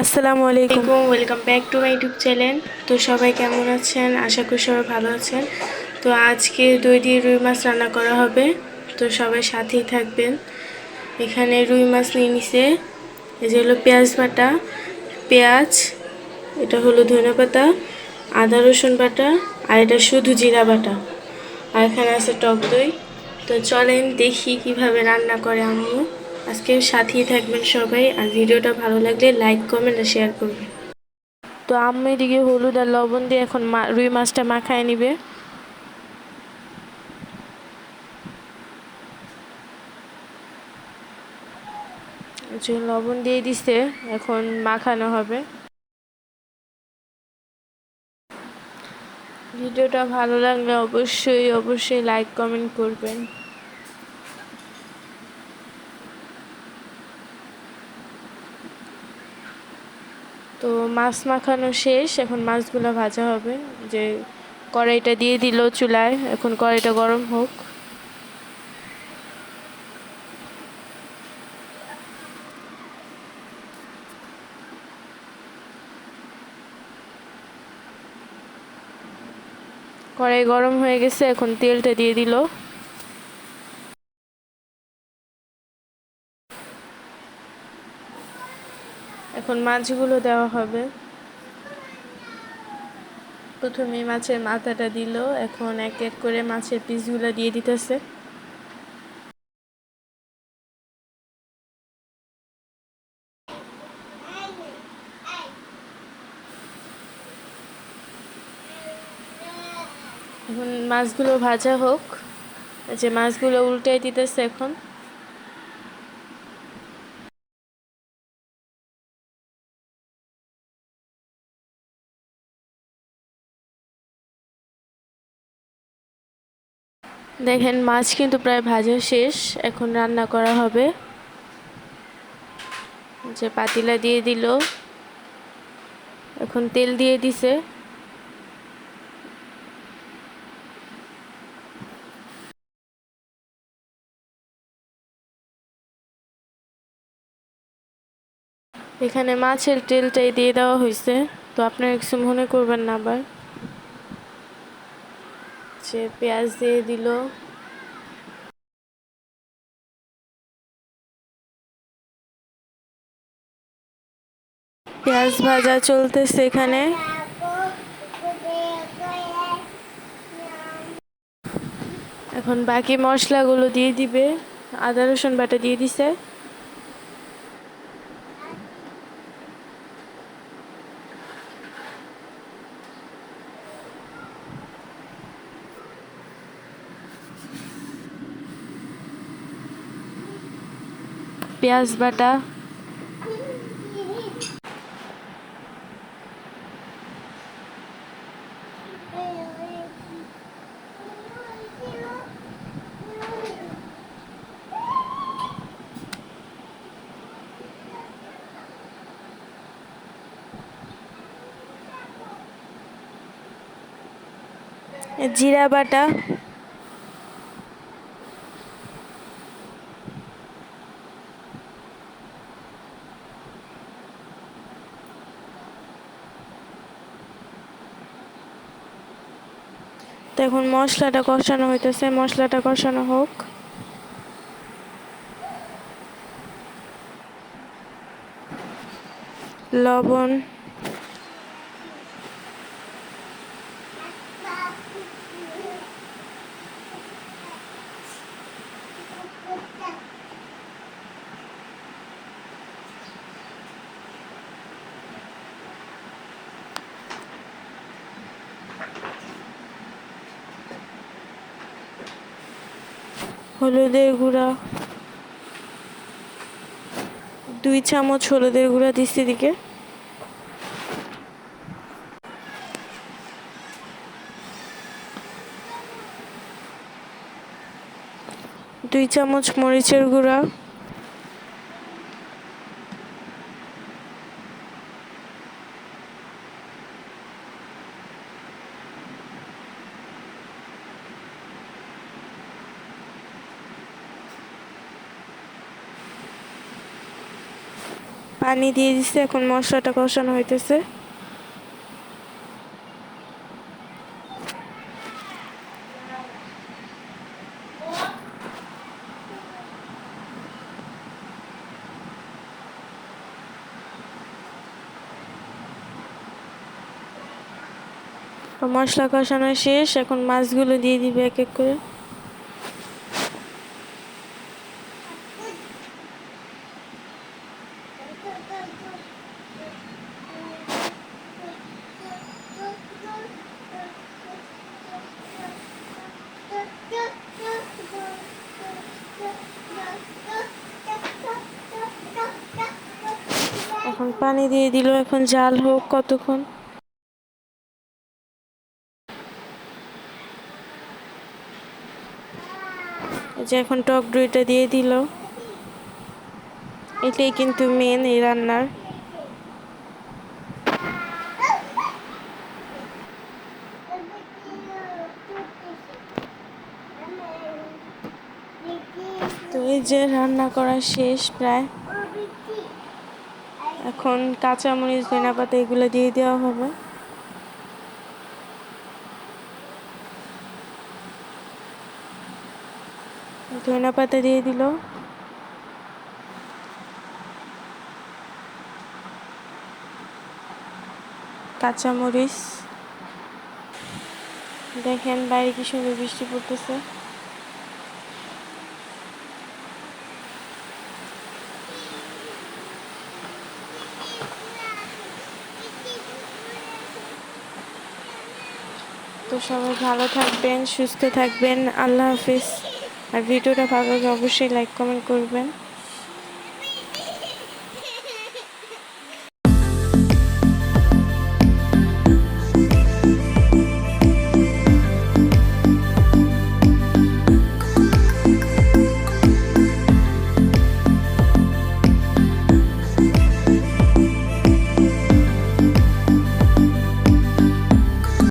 আসসালামু আলাইকুম। Welcome back to my YouTube channel. তো সবাই কেমন আছেন? আশা করি সবাই ভালো আছেন। তো আজকে দই দিয়ে রুই মাছ রান্না করা হবে, তো সবাই সাথেই থাকবেন। এখানে রুই মাছ নিয়ে নিছে, এই যে হলো পেঁয়াজ বাটা, পেঁয়াজ, এটা হলো ধনেপাতা, আদা রসুন বাটা, আর এটা শুধু জিরা বাটা, আর এখানে আছে টক দই। তো চলেন দেখি কিভাবে রান্না করে আম্মু। আজকে সাথেই থাকবেন সবাই, আর ভিডিওটা ভালো লাগলে লাইক কমেন্ট আর শেয়ার করবেন। তো আম্মু এদিকে হলুদ আর লবণ দিয়ে এখন রুই মাছটা মাখায় নিবে। যে লবণ দিয়ে দিছে, এখন মাখানো হবে। ভিডিওটা ভালো লাগলে অবশ্যই লাইক কমেন্ট করবেন। তো মাছ মাখানো শেষ, এখন মাছগুলো ভাজা হবে। যে কড়াইটা দিয়ে দিল চুলায়, এখন কড়াইটা গরম হোক। কড়াই গরম হয়ে গেছে, এখন তেলটা দিয়ে দিল। এখন মাছগুলো দেওয়া হবে। প্রথমে মাছের মাথাটা দিল, এখন এক এক করে মাছের পিসগুলো দিয়ে দিতেছে। এখন মাছগুলো ভাজা হোক। যে মাছগুলো উল্টাই দিতেছে এখন। দেখেন মাছ কিন্তু প্রায় ভাজা শেষ, এখন রান্না করা হবে। যে পাতিলা দিয়ে দিল, এখন তেল দিয়ে দিছে। এখানে মাছের তেলটাই দিয়ে দেওয়া হয়েছে, তো আপনারা কিছু মনে করবেন না আবার। যে পেঁয়াজ দিয়ে দিল, পেঁয়াজ ভাজা চলতেছে এখানে। এখন বাকি মশলাগুলো দিয়ে দিবে। আদা রসুন বাটা দিয়ে দিছে। পেঁয়াজ বাটা, জিরা বাটা, তো এখন মশলাটা কষানো হইতেছে, মশলাটা কষানো হোক। লবণ, হলুদের গুঁড়া, 2 চামচ হলুদের গুঁড়া দিচ্ছি দিকে। দুই চামচ মরিচের গুঁড়া, পানি দিয়ে দিছে, এখন মশলাটা কষানো হইতেছে। তো মশলা কষানো শেষ, এখন মাছগুলো দিয়ে দিবে এক এক করে। এখন পানি দিয়ে দিল, এখন জাল হোক কতক্ষণ। এই যে এখন টক দইটা দিয়ে দিল, এটাই কিন্তু মেন এই রান্নার। তো এই যে রান্না করা শেষ প্রায়, এখন কাঁচামরিচ ধনেপাতা এগুলো দিয়ে দেওয়া হবে। ধনেপাতা দিয়ে দিল, কাঁচামরিচ। দেখেন বাইরে কি সুন্দর বৃষ্টি পড়তেছে। তো সবাই ভালো থাকবেন, সুস্থ থাকবেন, আল্লাহ হাফিজ। আর ভিডিওটা ভালো লাগলে অবশ্যই লাইক কমেন্ট করবেন।